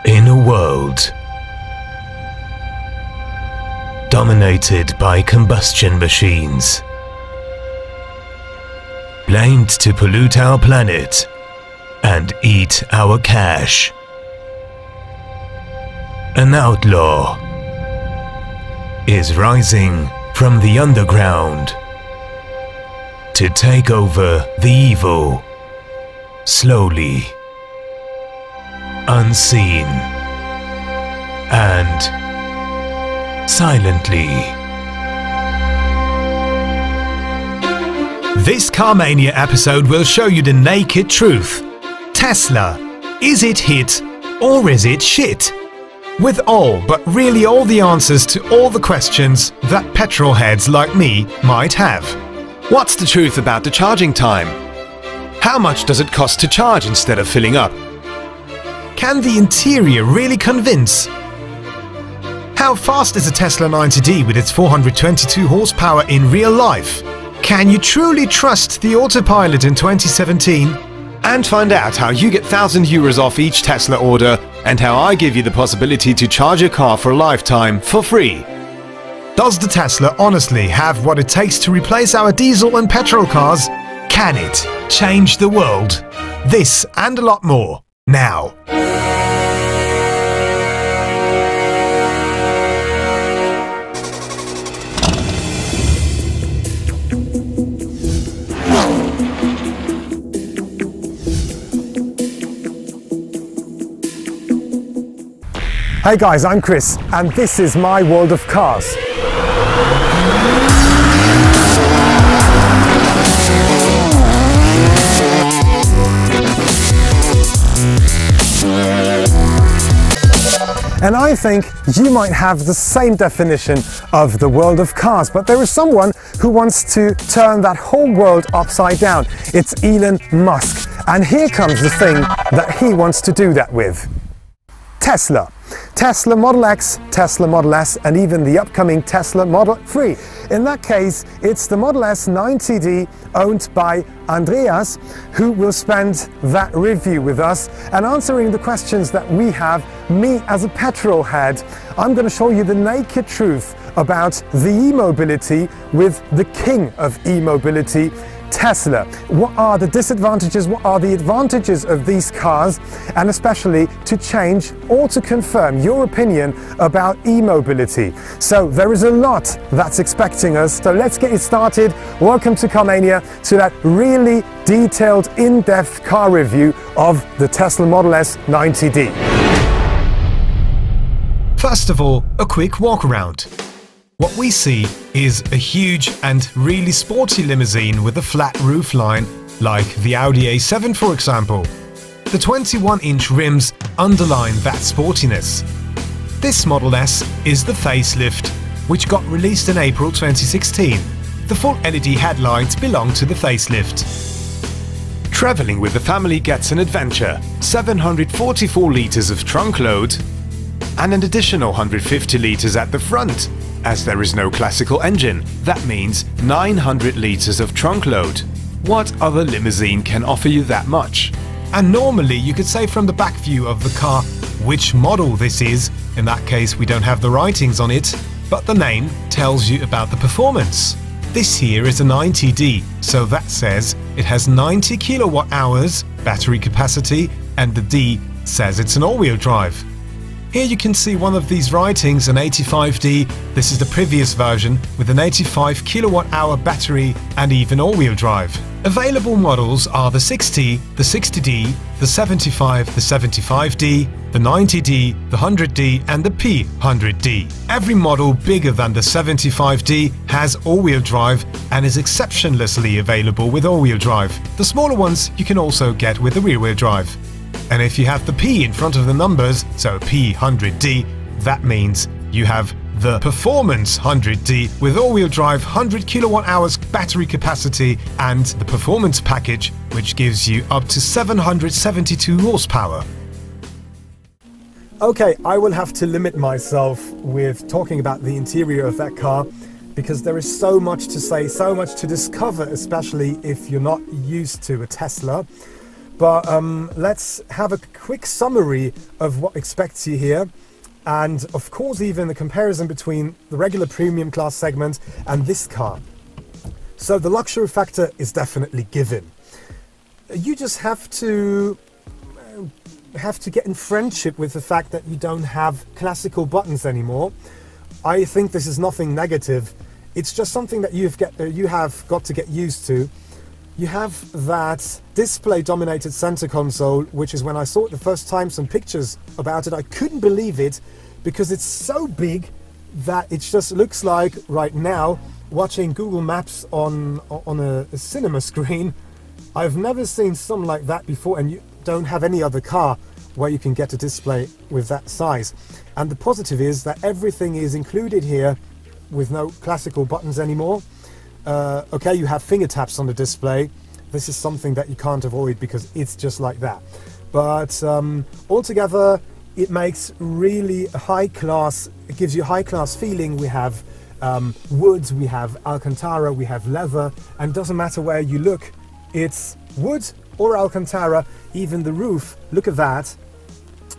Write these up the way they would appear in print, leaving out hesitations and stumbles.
In a world dominated by combustion machines, blamed to pollute our planet and eat our cash, an outlaw is rising from the underground to take over the evil, slowly, unseen, and silently. This Carmania episode will show you the naked truth. Tesla, is it hit or is it shit? With all, but really all the answers to all the questions that petrol heads like me might have. What's the truth about the charging time? How much does it cost to charge instead of filling up? Can the interior really convince? How fast is a Tesla 90D with its 422 horsepower in real life? Can you truly trust the Autopilot in 2017? And find out how you get 1,000 euros off each Tesla order and how I give you the possibility to charge your car for a lifetime for free. Does the Tesla honestly have what it takes to replace our diesel and petrol cars? Can it change the world? This and a lot more now. Hey guys, I'm Chris, and this is my world of cars. And I think you might have the same definition of the world of cars, but there is someone who wants to turn that whole world upside down. It's Elon Musk, and here comes the thing that he wants to do that with. Tesla. Tesla Model X, Tesla Model S, and even the upcoming Tesla Model 3. In that case, it's the Model S 90D owned by Andreas, who will spend that review with us and answering the questions that we have. Me as a petrol head, I'm going to show you the naked truth about the e-mobility with the king of e-mobility, Tesla. What are the disadvantages, what are the advantages of these cars, and especially to change or to confirm your opinion about e-mobility. So there is a lot that's expecting us, so let's get it started. Welcome to Carmania, to that really detailed, in-depth car review of the Tesla Model S 90D. First of all, a quick walk around. What we see is a huge and really sporty limousine with a flat roofline, like the Audi A7 for example. The 21-inch rims underline that sportiness. This Model S is the facelift, which got released in April 2016. The full LED headlights belong to the facelift. Traveling with the family gets an adventure, 744 litres of trunk load, and an additional 150 litres at the front. As there is no classical engine, that means 900 litres of trunk load. What other limousine can offer you that much? And normally you could say from the back view of the car which model this is. In that case we don't have the writings on it, but the name tells you about the performance. This here is a 90D, so that says it has 90 kilowatt hours battery capacity, and the D says it's an all-wheel drive. Here you can see one of these writings, an 85D. This is the previous version with an 85 kilowatt hour battery and even all-wheel drive. Available models are the 60, the 60D, the 75, the 75D, the 90D, the 100D and the P100D. Every model bigger than the 75D has all-wheel drive and is exceptionlessly available with all-wheel drive. The smaller ones you can also get with the rear-wheel drive. And if you have the P in front of the numbers, so P100D, that means you have the Performance 100D with all-wheel drive, 100 kilowatt hours battery capacity, and the Performance package, which gives you up to 772 horsepower. Okay, I will have to limit myself with talking about the interior of that car, because there is so much to say, so much to discover, especially if you're not used to a Tesla. But let's have a quick summary of what expects you here. And of course, even the comparison between the regular premium class segment and this car. So the luxury factor is definitely given. You just have to get in friendship with the fact that you don't have classical buttons anymore. I think this is nothing negative. It's just something that you have got to get used to. You have that display-dominated center console, which is when I saw it the first time, some pictures about it, I couldn't believe it because it's so big that it just looks like, right now, watching Google Maps on a cinema screen. I've never seen something like that before, and you don't have any other car where you can get a display with that size. And the positive is that everything is included here with no classical buttons anymore. Okay, you have finger taps on the display. This is something that you can't avoid because it's just like that. But altogether, it makes really a high class, it gives you a high class feeling. We have wood, we have Alcantara, we have leather, and it doesn't matter where you look, it's wood or Alcantara. Even the roof, look at that.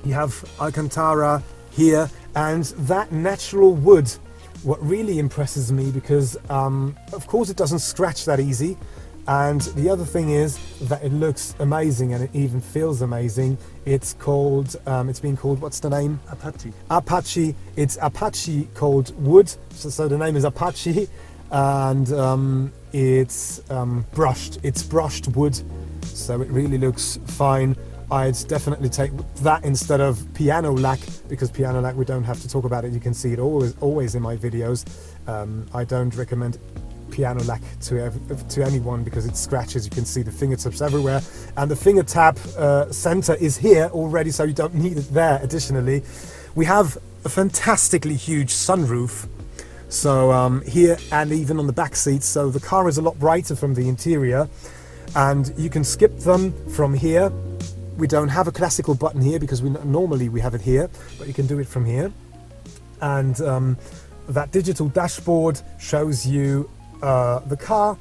You have Alcantara here, and that natural wood, what really impresses me, because of course it doesn't scratch that easy, and the other thing is that it looks amazing and it even feels amazing. It's called, it's being called, what's the name? Apache. Apache. It's Apache called wood, so the name is Apache, and it's brushed. It's brushed wood, so it really looks fine. I'd definitely take that instead of piano lac, because piano lac, we don't have to talk about it. You can see it always in my videos. I don't recommend piano lac to anyone because it scratches. You can see the fingertips everywhere, and the finger tap center is here already, so you don't need it there. Additionally, we have a fantastically huge sunroof, so here and even on the back seats, so the car is a lot brighter from the interior, and you can skip them from here. We don't have a classical button here because normally we have it here, but you can do it from here. And that digital dashboard shows you the car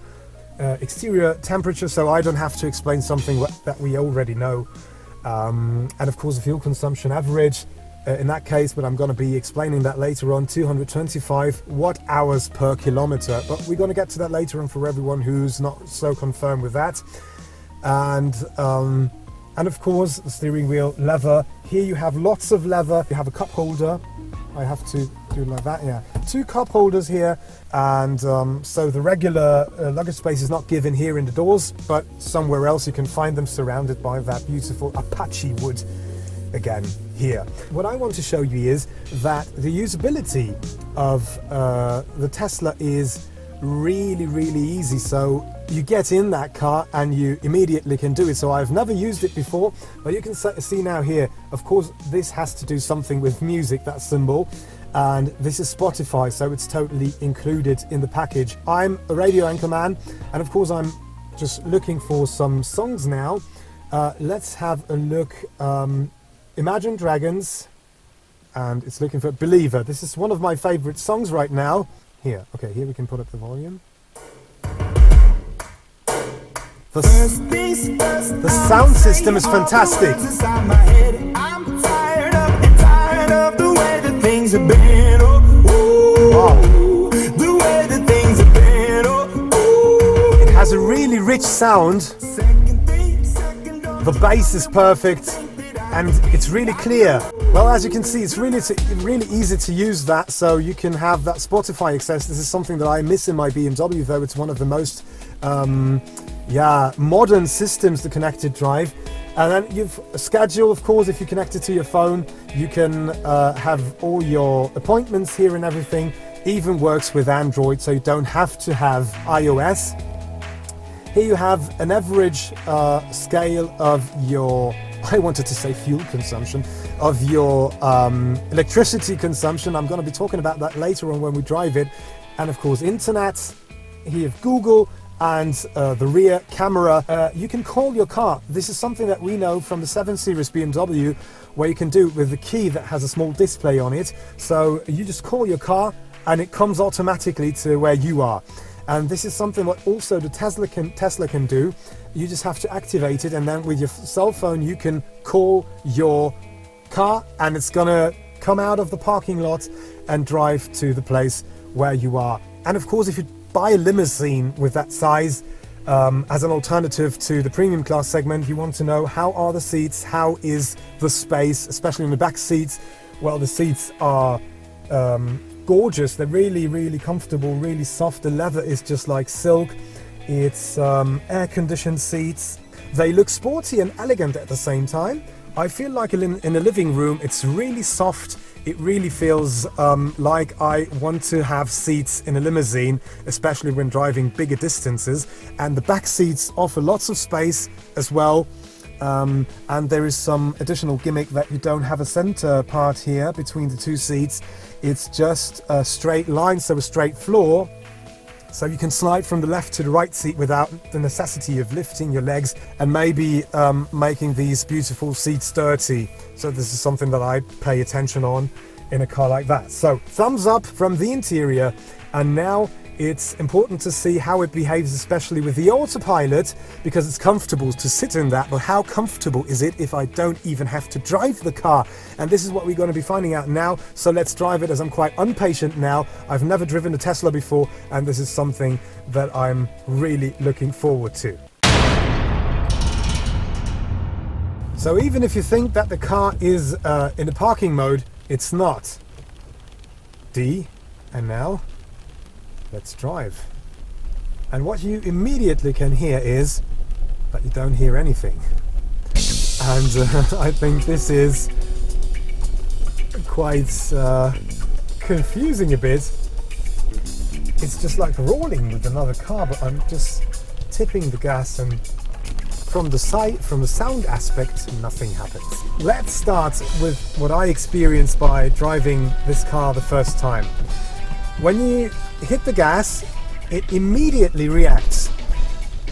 exterior temperature, so I don't have to explain something that we already know. And of course the fuel consumption average in that case, but I'm going to be explaining that later on, 225 watt-hours per kilometer. But we're going to get to that later on for everyone who's not so confirmed with that. And of course, the steering wheel leather. Here you have lots of leather. You have a cup holder. I have to do it like that, yeah. 2 cup holders here, and so the regular luggage space is not given here in the doors, but somewhere else you can find them surrounded by that beautiful Apache wood again here. What I want to show you is that the usability of the Tesla is really, really easy. So you get in that car and you immediately can do it. So I've never used it before, but you can see now here, of course, this has to do something with music, that symbol, and this is Spotify, so it's totally included in the package. I'm a radio anchor man, and of course I'm just looking for some songs now. Let's have a look. Imagine Dragons, and it's looking for Believer. This is one of my favorite songs right now. Here, okay, here we can put up the volume. The sound system is fantastic. Wow. It has a really rich sound. The bass is perfect, and it's really clear. Well, as you can see, it's really easy to use that, so you can have that Spotify access. This is something that I miss in my BMW, though it's one of the most modern systems, the connected drive. And then you've a schedule, of course. If you connect it to your phone, you can have all your appointments here and everything. Even works with Android, so you don't have to have iOS. Here you have an average scale of your, I wanted to say fuel consumption, of your electricity consumption. I'm going to be talking about that later on when we drive it. And of course, internet. Here you have Google, and the rear camera. You can call your car. This is something that we know from the 7 Series BMW, where you can do it with the key that has a small display on it. So you just call your car and it comes automatically to where you are. And this is something what also the Tesla can do. You just have to activate it, and then with your cell phone you can call your car and it's gonna come out of the parking lot and drive to the place where you are. And of course, if you buy a limousine with that size, as an alternative to the premium class segment, you want to know how are the seats, how is the space, especially in the back seats. Well, the seats are gorgeous. They're really, really comfortable, really soft. The leather is just like silk. It's air-conditioned seats. They look sporty and elegant at the same time. I feel like in a living room, it's really soft. It really feels like I want to have seats in a limousine, especially when driving bigger distances. And the back seats offer lots of space as well. And there is some additional gimmick that you don't have a center part here between the two seats. It's just a straight line, so a straight floor. So you can slide from the left to the right seat without the necessity of lifting your legs and maybe making these beautiful seats dirty. So this is something that I pay attention on in a car like that. So thumbs up from the interior, and now it's important to see how it behaves, especially with the Autopilot, because it's comfortable to sit in that, but how comfortable is it if I don't even have to drive the car? And this is what we're going to be finding out now. So let's drive it, as I'm quite impatient now. I've never driven a Tesla before, and this is something that I'm really looking forward to. So even if you think that the car is in a parking mode, it's not. D, and now let's drive. And what you immediately can hear is that you don't hear anything. And I think this is quite confusing a bit. It's just like rolling with another car, but I'm just tipping the gas, and from the sound aspect, nothing happens. Let's start with what I experienced by driving this car the first time. When you hit the gas, it immediately reacts.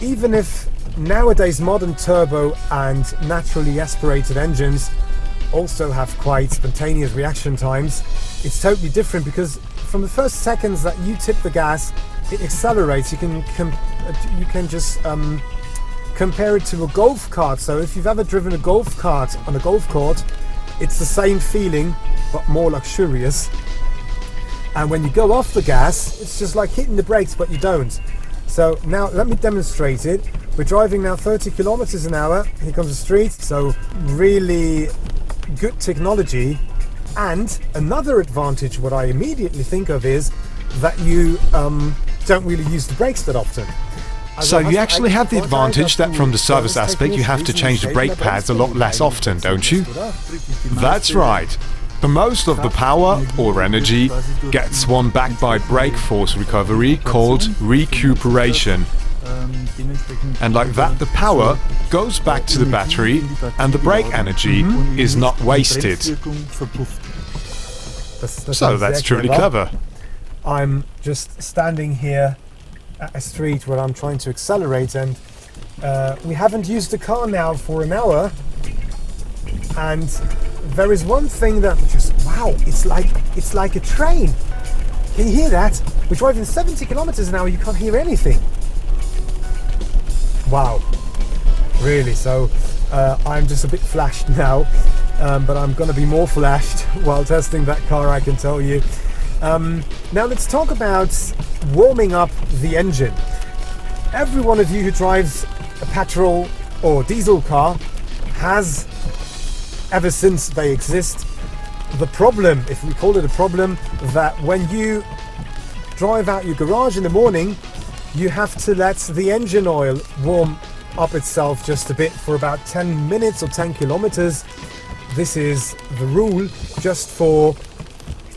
Even if nowadays modern turbo and naturally aspirated engines also have quite spontaneous reaction times, it's totally different, because from the first seconds that you tip the gas, it accelerates. You can just compare it to a golf cart. So if you've ever driven a golf cart on a golf course, it's the same feeling but more luxurious. And when you go off the gas, it's just like hitting the brakes, but you don't. So now let me demonstrate it. We're driving now 30 kilometers an hour. Here comes the street. So really good technology. And another advantage, what I immediately think of, is that you don't really use the brakes that often. So you actually have the advantage that from the service aspect you have to change the brake pads a lot less often, don't you? That's right. But most of the power or energy gets won back by brake force recovery, called recuperation. And like that, the power goes back to the battery and the brake energy is not wasted. So that's truly clever. I'm just standing here at a street where I'm trying to accelerate, and we haven't used the car now for an hour, and there is one thing that just, wow, it's like a train. Can you hear that? We're driving 70 kilometers an hour, you can't hear anything. Wow, really. So I'm just a bit flashed now, but I'm gonna be more flashed while testing that car, I can tell you. Now let's talk about warming up the engine. Every one of you who drives a petrol or diesel car has, ever since they exist, the problem, if we call it a problem, that when you drive out your garage in the morning, you have to let the engine oil warm up itself just a bit for about 10 minutes or 10 kilometers. This is the rule, just for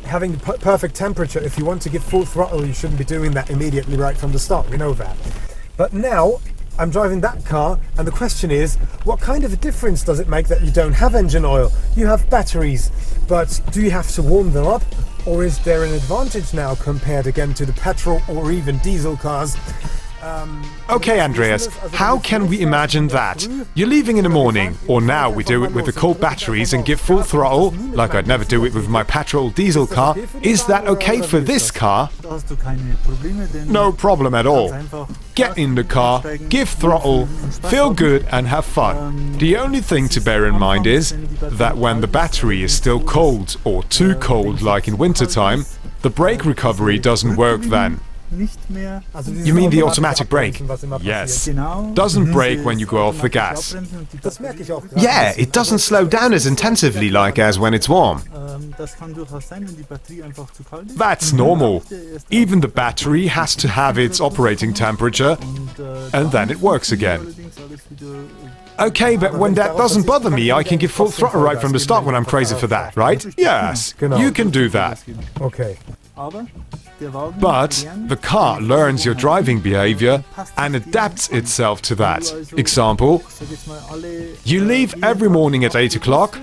having the perfect temperature. If you want to give full throttle, you shouldn't be doing that immediately right from the start, we know that. But now I'm driving that car, and the question is, what kind of a difference does it make that you don't have engine oil? You have batteries, but do you have to warm them up? Or is there an advantage now compared again to the petrol or even diesel cars? Okay, Andreas, how can we imagine that? You're leaving in the morning, or now we do it with the cold batteries and give full throttle, like I'd never do it with my petrol diesel car. Is that okay for this car? No problem at all. Get in the car, give throttle, feel good and have fun. The only thing to bear in mind is that when the battery is still cold or too cold like in wintertime, the brake recovery doesn't work then. You mean the automatic brake? Yes. Doesn't brake when you go off the gas. Yeah, it doesn't slow down as intensively like as when it's warm. That's normal. Even the battery has to have its operating temperature, and then it works again. Okay, but when that doesn't bother me, I can give full throttle right from the start when I'm crazy for that, right? Yes, you can do that. Okay. But the car learns your driving behavior and adapts itself to that. Example, you leave every morning at 8 o'clock.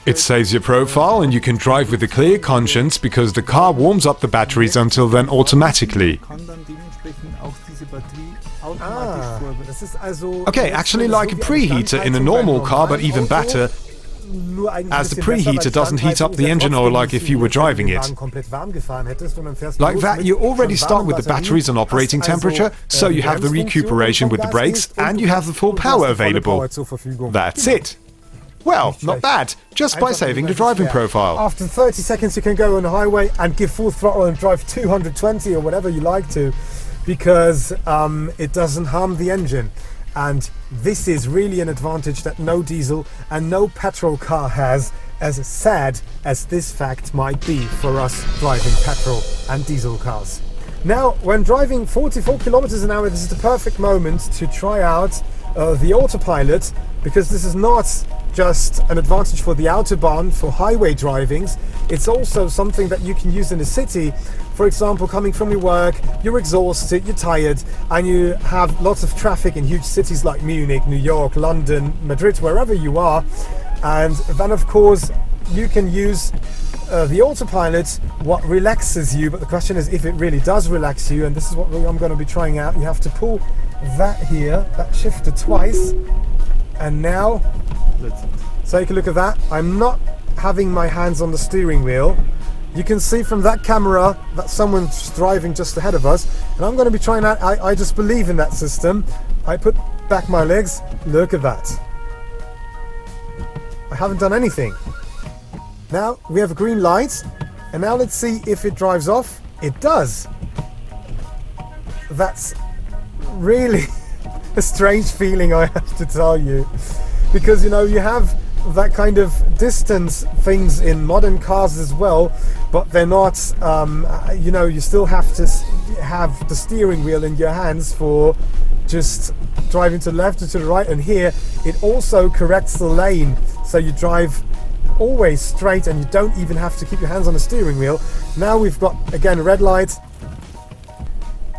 It saves your profile and you can drive with a clear conscience because the car warms up the batteries until then automatically. Okay, actually like a preheater in a normal car, but even better, as the preheater doesn't heat up the engine oil like if you were driving it. Like that, you already start with the batteries on operating temperature, so you have the recuperation with the brakes and you have the full power available. That's it. Well, not bad, just by saving the driving profile. After 30 seconds you can go on the highway and give full throttle and drive 220 or whatever you like to, because it doesn't harm the engine. And this is really an advantage that no diesel and no petrol car has, as sad as this fact might be for us driving petrol and diesel cars. Now, when driving 44 kilometers an hour, this is the perfect moment to try out the Autopilot, because this is not just an advantage for the Autobahn, for highway drivings. It's also something that you can use in the city. For example, coming from your work, you're exhausted, you're tired, and you have lots of traffic in huge cities like Munich, New York, London, Madrid, wherever you are. And then, of course, you can use the Autopilot, what relaxes you. But the question is if it really does relax you, and this is what I'm going to be trying out. You have to pull that here, that shifter twice, and now take a look at that. I'm not having my hands on the steering wheel. You can see from that camera that someone's driving just ahead of us, and I'm going to be trying out. I just believe in that system. I put back my legs. Look at that. I haven't done anything. Now we have a green light, and now let's see if it drives off. It does. That's really a strange feeling, I have to tell you, because you know you have that kind of distance things in modern cars as well, but they're not you know, you still have to have the steering wheel in your hands for just driving to the left or to the right. And here it also corrects the lane, so you drive always straight and you don't even have to keep your hands on the steering wheel. Now we've got again a red light.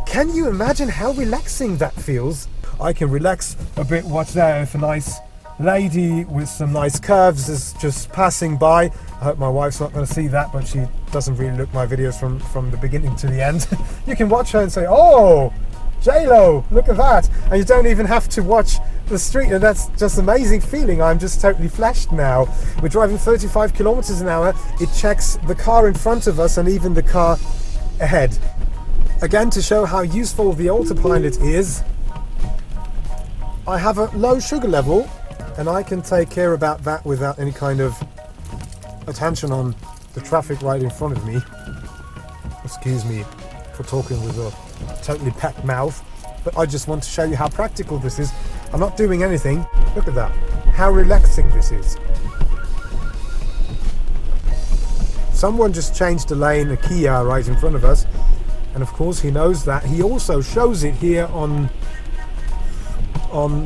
Can you imagine how relaxing that feels? I can relax a bit. Watch there, if a nice lady with some nice curves is just passing by. I hope my wife's not going to see that, but she doesn't really look my videos from the beginning to the end. You can watch her and say, oh, J-Lo, look at that. And you don't even have to watch the street, and that's just an amazing feeling. I'm just totally flashed now. We're driving 35 kilometers an hour. It checks the car in front of us and even the car ahead. Again, to show how useful the Autopilot is, I have a low sugar level, and I can take care about that without any kind of attention on the traffic right in front of me. Excuse me for talking with a totally packed mouth, but I just want to show you how practical this is. I'm not doing anything. Look at that, how relaxing this is. Someone just changed the lane, a Kia right in front of us, and of course he knows that. He also shows it here on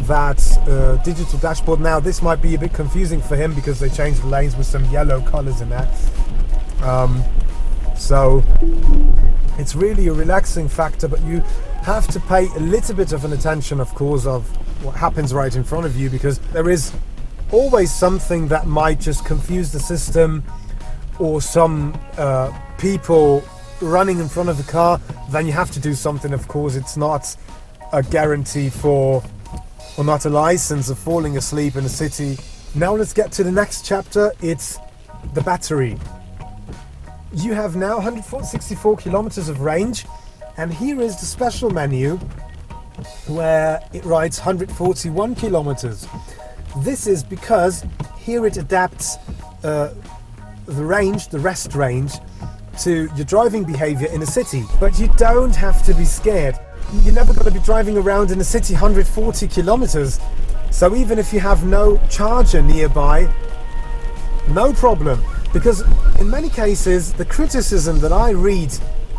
that digital dashboard. Now this might be a bit confusing for him because they changed the lanes with some yellow colors in that. So it's really a relaxing factor, but you have to pay a little bit of an attention, of course, of what happens right in front of you, because there is always something that might just confuse the system, or some people running in front of the car, then you have to do something. Of course, it's not a guarantee for, or not a license of falling asleep in a city. Now let's get to the next chapter. It's the battery. You have now 164 kilometers of range, and here is the special menu where it writes 141 kilometers. This is because here it adapts the range, the rest range, to your driving behavior in a city. But you don't have to be scared. You're never going to be driving around in a city 140 kilometers. So even if you have no charger nearby, no problem. Because in many cases, the criticism that I read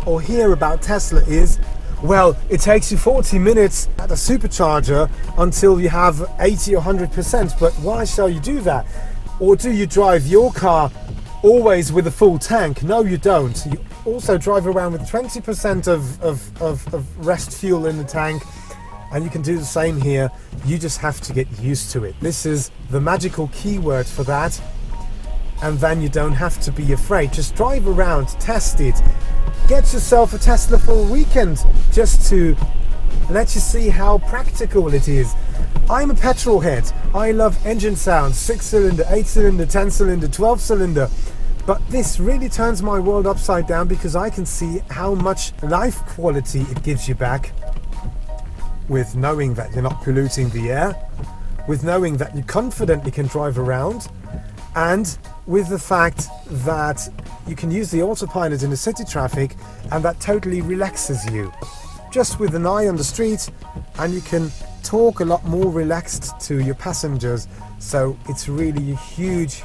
or hear about Tesla is, well, it takes you 40 minutes at a supercharger until you have 80 or 100%, but why shall you do that? Or do you drive your car always with a full tank? No, you don't. You also drive around with 20% of rest fuel in the tank, and you can do the same here. You just have to get used to it. This is the magical keyword for that, and then you don't have to be afraid. Just drive around, test it. Get yourself a Tesla for a weekend just to let you see how practical it is. I'm a petrol head. I love engine sounds, 6-cylinder, 8-cylinder, 10-cylinder, 12-cylinder. But this really turns my world upside down because I can see how much life quality it gives you back with knowing that you're not polluting the air, with knowing that you confidently can drive around, and with the fact that you can use the autopilot in the city traffic, and that totally relaxes you. Just with an eye on the street, and you can talk a lot more relaxed to your passengers. So it's really a huge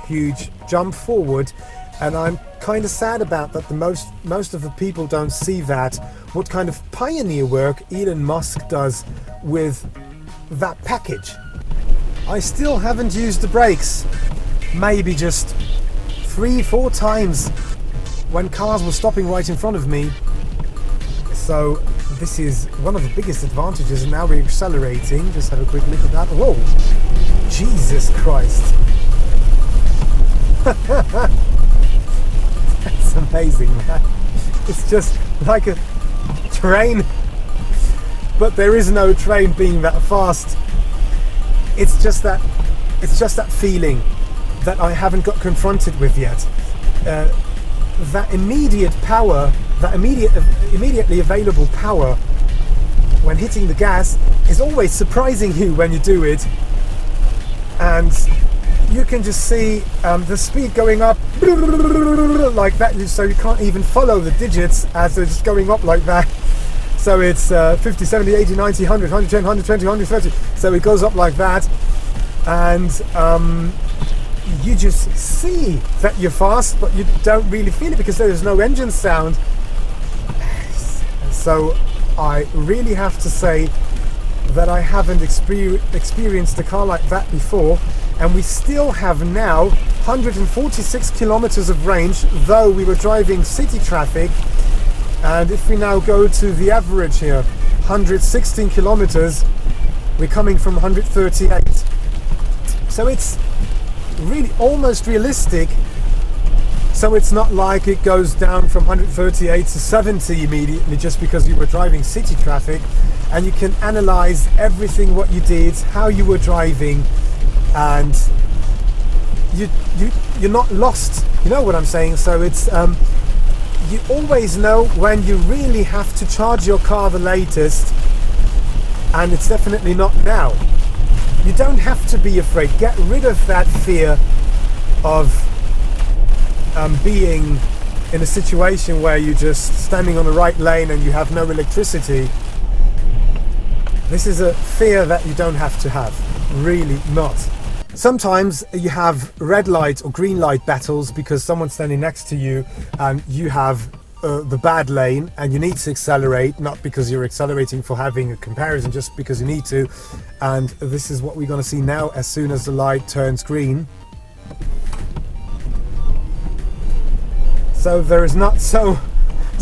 jump forward, and I'm kind of sad about that. Most of the people don't see that, what kind of pioneer work Elon Musk does with that package. I still haven't used the brakes. Maybe just 3-4 times when cars were stopping right in front of me. So this is one of the biggest advantages, and now we're accelerating. Just have a quick look at that. Whoa! Jesus Christ! That's amazing, man. It's just like a train, but there is no train being that fast. It's just that feeling that I haven't got confronted with yet. That immediate power, that immediately available power when hitting the gas is always surprising you when you do it, and you can just see the speed going up like that, so you can't even follow the digits as they're just going up like that. So it's 50, 70, 80, 90, 100, 110, 120, 130, so it goes up like that, and you just see that you're fast, but you don't really feel it because there is no engine sound. So I really have to say that I haven't experienced a car like that before, and we still have now 146 kilometers of range, though we were driving city traffic. And if we now go to the average here, 116 kilometers, we're coming from 138. So it's really almost realistic. So it's not like it goes down from 138 to 70 immediately just because you were driving city traffic, and you can analyze everything, what you did, how you were driving, and you're not lost. You know what I'm saying? So it's you always know when you really have to charge your car the latest, and it's definitely not now. You don't have to be afraid. Get rid of that fear of being in a situation where you're just standing on the right lane and you have no electricity. This is a fear that you don't have to have. Really not. Sometimes you have red light or green light battles because someone's standing next to you and you have the bad lane and you need to accelerate, not because you're accelerating for having a comparison, just because you need to. And this is what we're going to see now as soon as the light turns green. So there is not so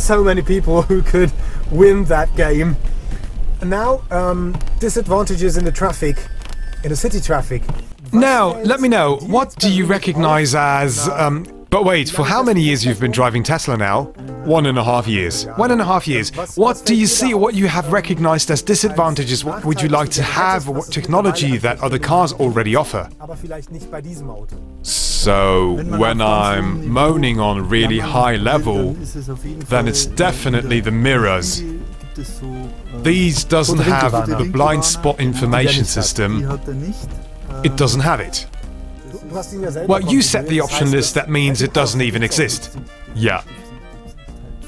many people who could win that game. Now, disadvantages in the traffic, in the city traffic. Now, let me know, what do you recognize as But wait, for how many years you've been driving Tesla now? 1.5 years. 1.5 years. What do you see, what you have recognized as disadvantages? What would you like to have, or what technology that other cars already offer? So, when I'm moaning on a really high level, then it's definitely the mirrors. These doesn't have the blind spot information system. It doesn't have it. Well, you set the option list, that means it doesn't even exist. Yeah.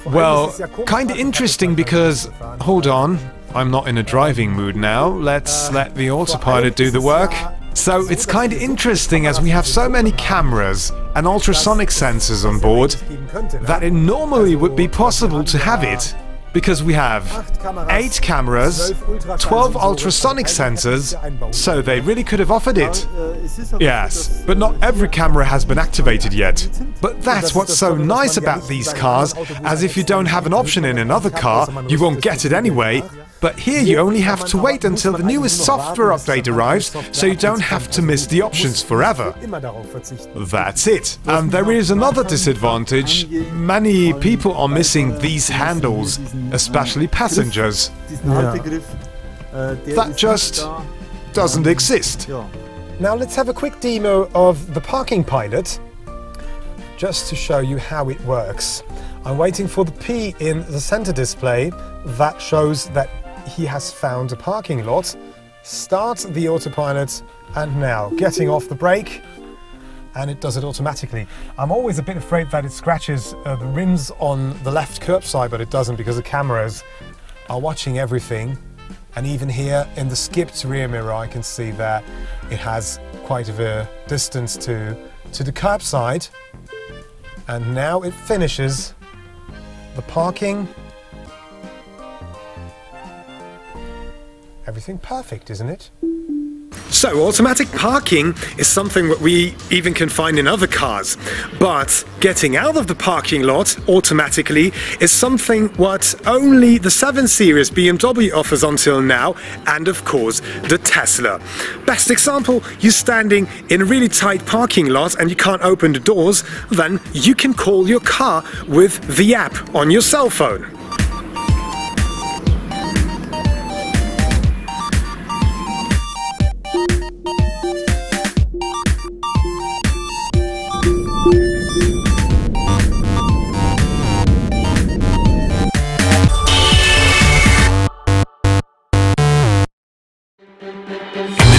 Well, kinda interesting because... Hold on, I'm not in a driving mood now. Let's let the autopilot do the work. So it's kinda interesting as we have so many cameras and ultrasonic sensors on board that it normally would be possible to have it. Because we have 8 cameras, 12 ultrasonic sensors, so they really could have offered it. Yes, but not every camera has been activated yet. But that's what's so nice about these cars, as if you don't have an option in another car, you won't get it anyway. But here you only have to wait until the newest software update arrives, so you don't have to miss the options forever. That's it. And there is another disadvantage. Many people are missing these handles, especially passengers. That just doesn't exist. Now let's have a quick demo of the parking pilot, just to show you how it works. I'm waiting for the P in the center display that shows that he has found a parking lot. Start the autopilot, and now getting off the brake, and it does it automatically. I'm always a bit afraid that it scratches the rims on the left curbside, but it doesn't because the cameras are watching everything. And even here in the skipped rear mirror, I can see that it has quite a distance to the curbside. And now it finishes the parking. Everything perfect, isn't it? So, automatic parking is something that we even can find in other cars. But getting out of the parking lot automatically is something what only the 7 Series BMW offers until now, and of course the Tesla. Best example, you're standing in a really tight parking lot and you can't open the doors, then you can call your car with the app on your cell phone.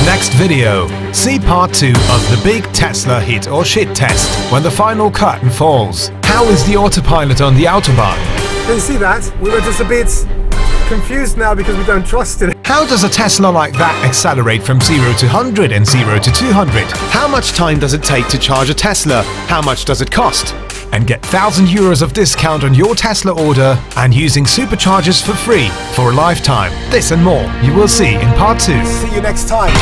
Next video, see part 2 of the big Tesla hit or shit test when the final curtain falls. How is the autopilot on the Autobahn? Can you see that? We were just a bit confused now because we don't trust it. How does a Tesla like that accelerate from 0 to 100 and 0 to 200? How much time does it take to charge a Tesla? How much does it cost? And get €1,000 of discount on your Tesla order and using superchargers for free for a lifetime. This and more you will see in part 2. See you next time.